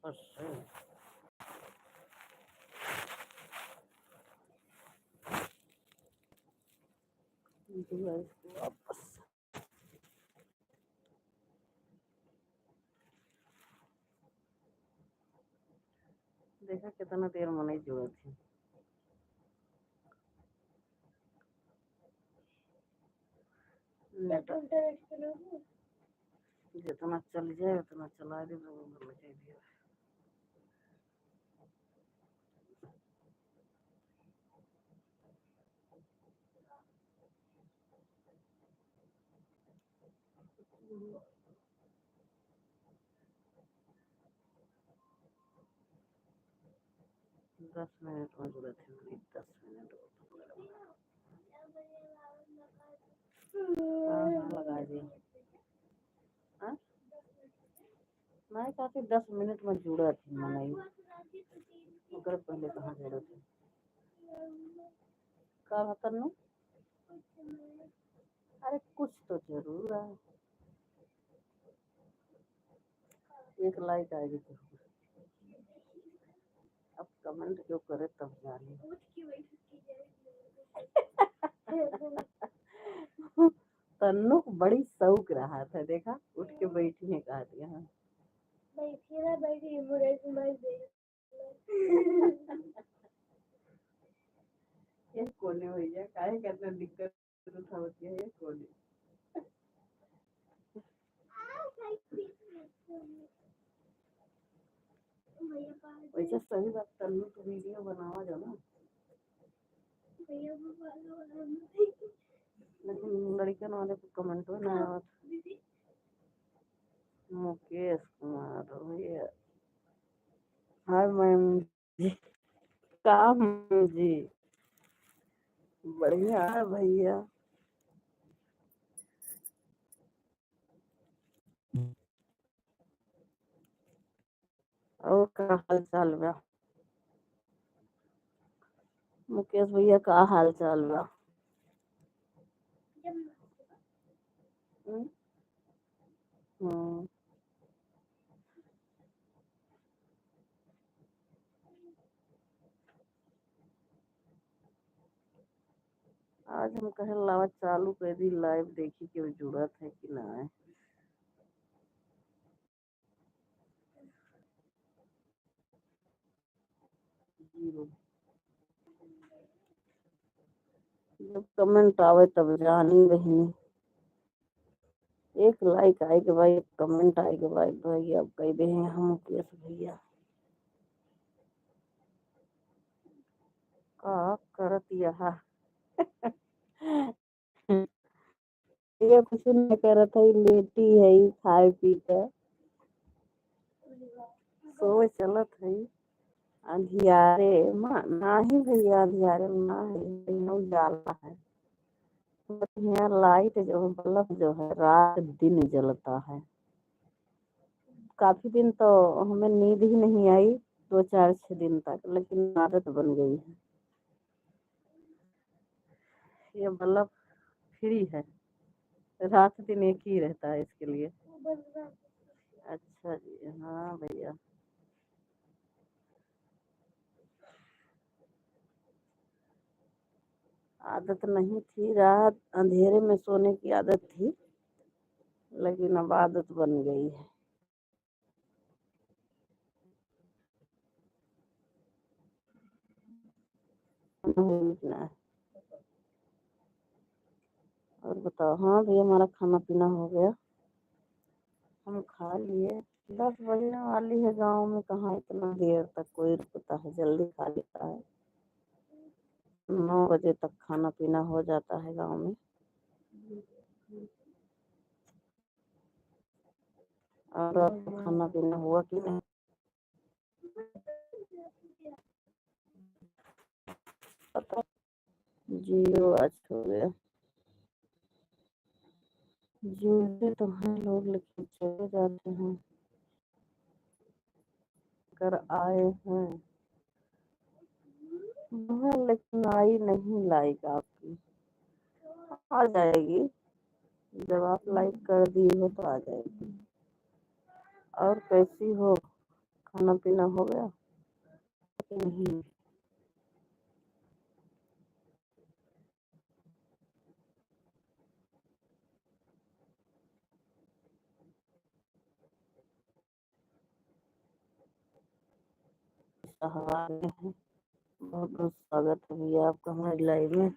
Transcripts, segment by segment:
वापस से दिया इसको वापस। देखा कितना देर में नहीं जुड़ा थी। जितना चल जाए उतना चला दे तो लगे दिया। दस मिनट में जुड़ा थी, 10 मिनट लगा दी। मैं काफी 10 मिनट में जुड़ा थी मनाई, मगर पहले कहाँ जुड़ा थी। कब तनु अरे कुछ तो जरूर है। एक लाइक आएगी तो अब कमेंट क्यों करे तब जाने। तन्नू बड़ी शौक रहा था, देखा उठ के बैठने का दिया। ये कोने भैया काहे कितना दिक्कत होती है। ये कोने वैसे सही बात, तन्नू तो वीडियो बनावा जो ना, लेकिन लड़कियों वाले को कमेंट हो ना। मुकेश कुमार भैया, हाय मैम जी, काम जी बढ़िया है भैया। और का हाल चाल बा मुकेश भैया, का हाल चाल बा? आज हम कहे लावा चालू कर दी लाइव, देखी कि जरूरत है कि ना है। जब कमेंट आवे तब जानी रही। एक लाइक आए के भाई, एक कमेंट आए के भाई भाई, अब कह दे हम मुकेश भैया का करत यहाँ। ये कुछ नहीं करत है, लेटी है खाए पी के सो चलत है। अंधियारे नहीं भैया, अंधियारे में ना है, उजाला है। यहाँ लाइट जो है, बल्ब जो है रात दिन जलता है। काफी दिन तो हमें नींद ही नहीं आई, 2 4 6 दिन तक, लेकिन आदत बन गई है। ये बल्ब फ्री है, रात दिन एक ही रहता है इसके लिए। अच्छा जी, हाँ भैया। आदत नहीं थी, रात अंधेरे में सोने की आदत थी, लेकिन अब आदत बन गई है। और बताओ। हाँ भैया, हमारा खाना पीना हो गया, हम खा लिए। 10 बजने वाली है, गांव में कहाँ इतना देर तक कोई रुकता है, जल्दी खा लेता है। 9 बजे तक खाना पीना हो जाता है गांव में। और आपको खाना पीना हुआ कि नहीं? पता जियो आज हो गया। जीते तो हैं लोग, लेकिन चले जाते हैं। अगर आए हैं हाँ, लेकिन आई नहीं लाइक आपकी। आ जाएगी, जब आप लाइक कर दी हो तो आ जाएगी। और कैसी हो? खाना पीना हो गया कि नहीं? हवा में है। बहुत बहुत स्वागत है भैया आपका हमारी लाइव में।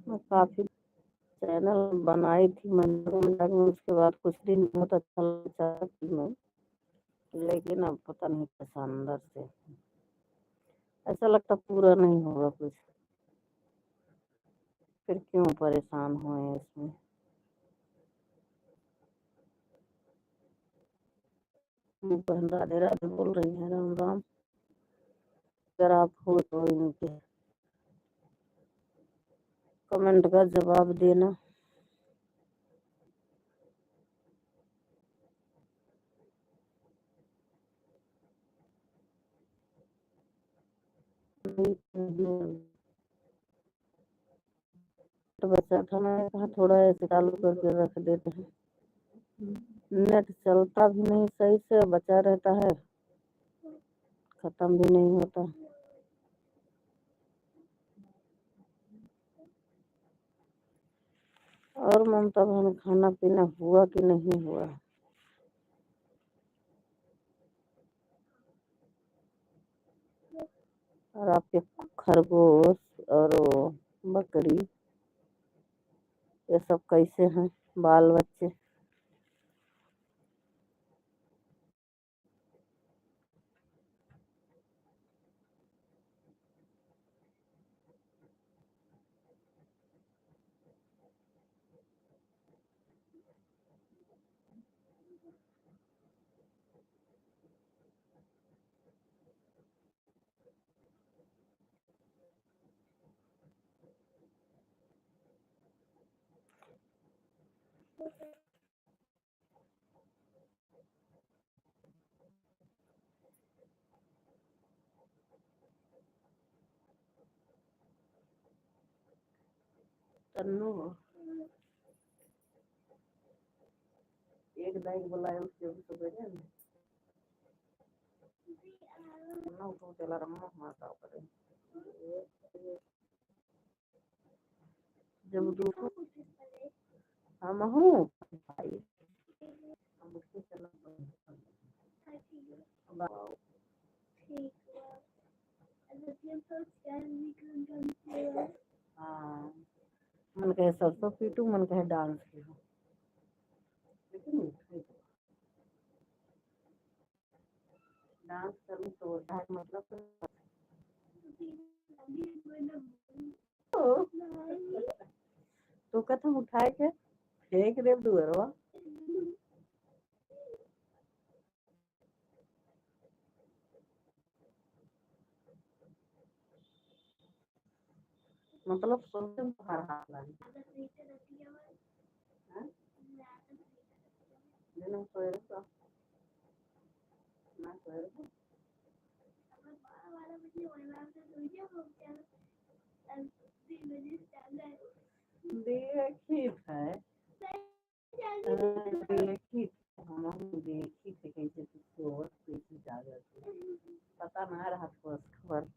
मैं काफी चैनल बनाई थी मजाक में, उसके बाद कुछ दिन बहुत अच्छा लगा थी मैं, लेकिन अब पता नहीं कैसा अंदर से ऐसा लगता पूरा नहीं होगा कुछ, फिर क्यों परेशान हुए इसमें। बहन राधे राधे बोल रही है, राम राम। अगर आप हो तो इनके कमेंट का जवाब देना। तो बचा था, मैंने कहा थोड़ा ऐसे चालू करके रख देते हैं। नेट चलता भी नहीं सही से, बचा रहता है, खत्म भी नहीं होता। और ममता बहन खाना पीना हुआ कि नहीं हुआ? और आपके खरगोश और वो बकरी ये सब कैसे हैं, बाल बच्चे? तन्नू एक दाई बुलाए उसके सवेरे ना तो चला रहा माता करे जब दूसरों हम हूँ भाई हम उसके चला हाँ, मन कहे सरसों पीटू, मन कहे डांस की हो, लेकिन डांस करने तो होता है मतलब तो कहते हम उठाए के फेंक दे दुअरवा। मतलब सोचते हैं बाहर हाथ लाने दिन सोए रहा ना सोए रहा देखी है देखी हम देखी थे कैसे और कैसे जा गए, पता ना रहा खबर।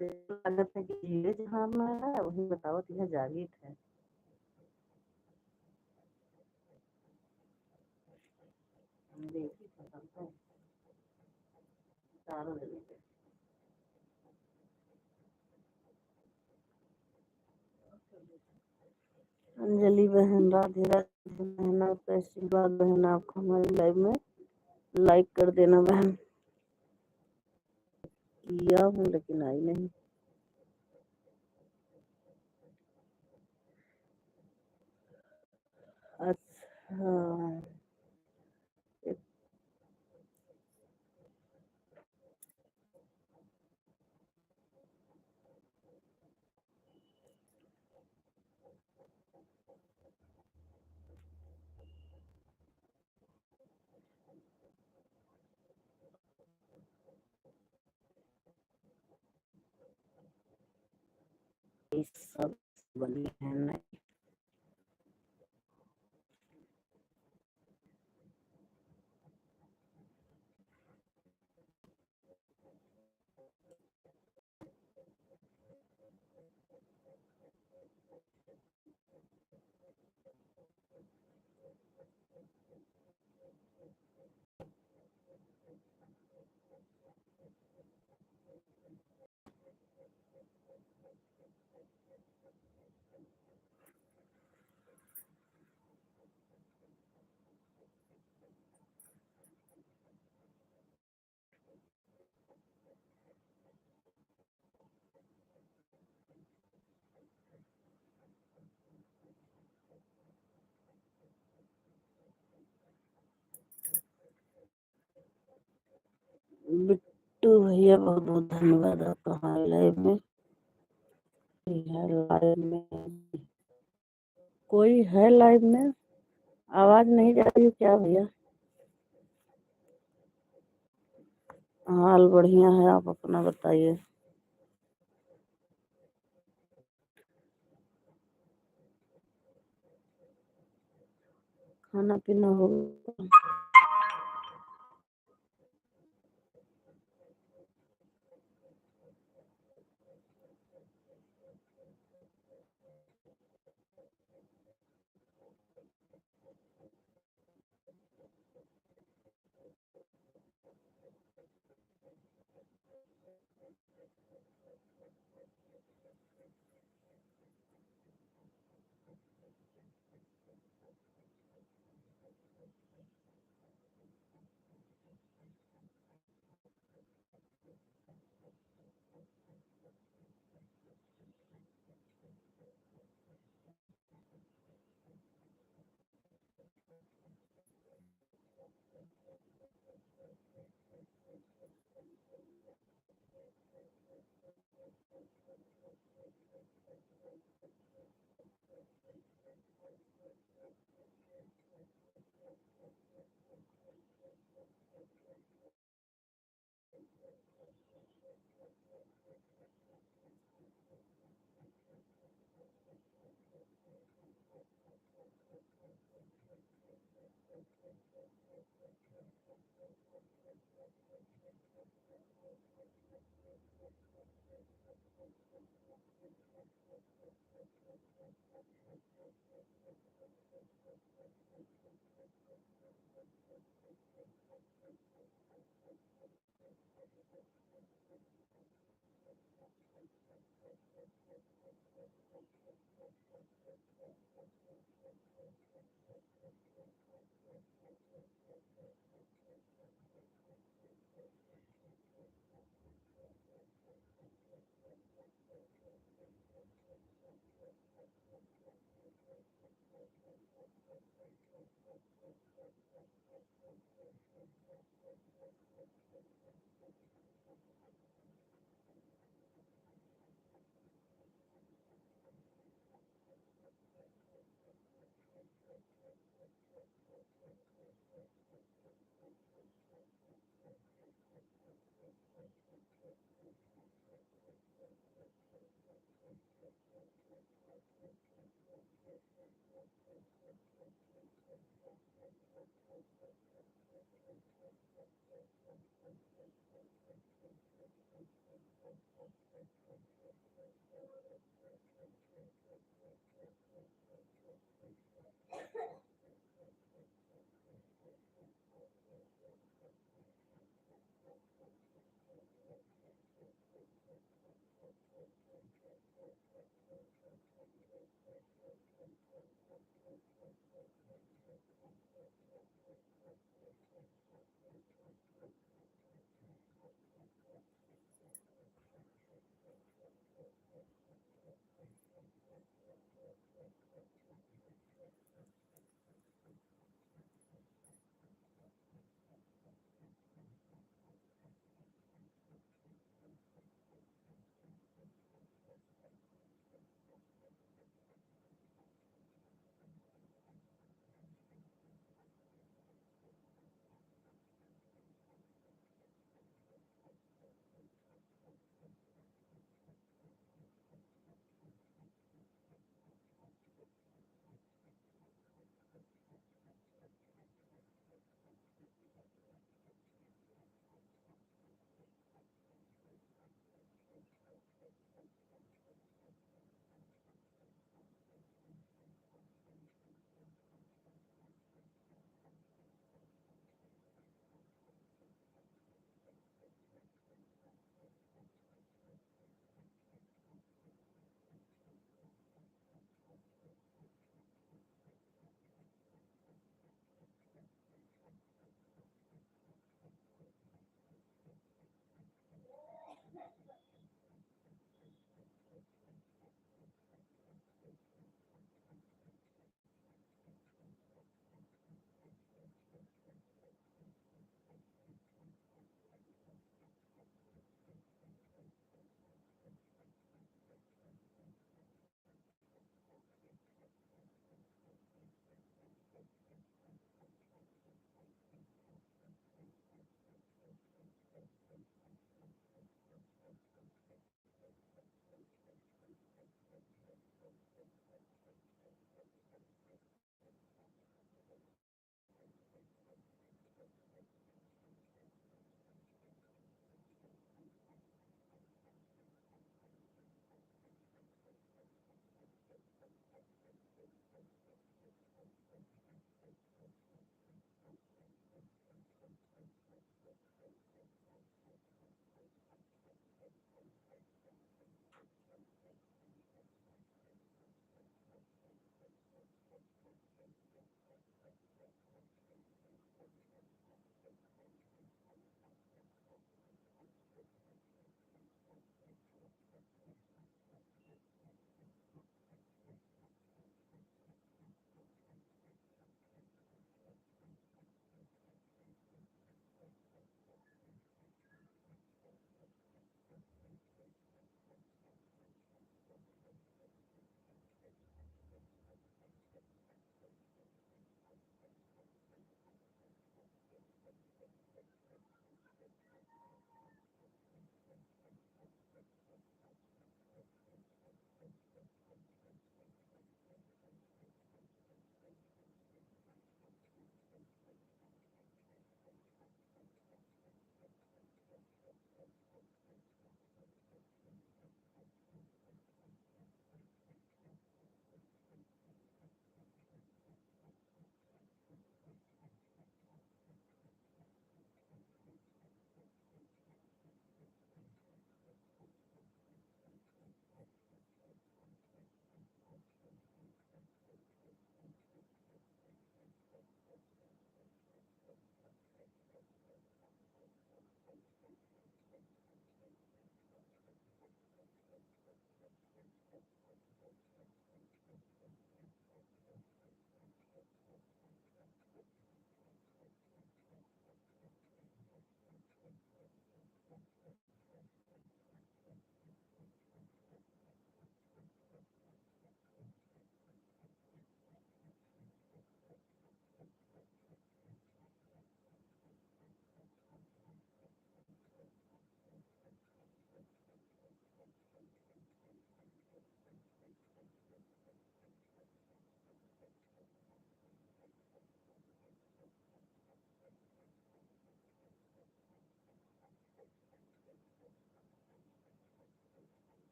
लागत है कि ये जहाँ में है वही बताओ तो यह जागीर है। देखी थे सबको चारों जगह। अंजलि बहन राधे राधे बहन, आपका आशीर्वाद बहन, आपको हमारी लाइव में लाइक कर देना बहन। किया हूँ लेकिन आई नहीं। अच्छा सब बनी है नहीं। बिट्टू भैया बहुत बहुत धन्यवाद आपका। हमारे लाइव में है, लाइव में कोई है? लाइव में आवाज नहीं जा रही है क्या भैया? हाल बढ़िया है, आप अपना बताइए। खाना पीना हो गया?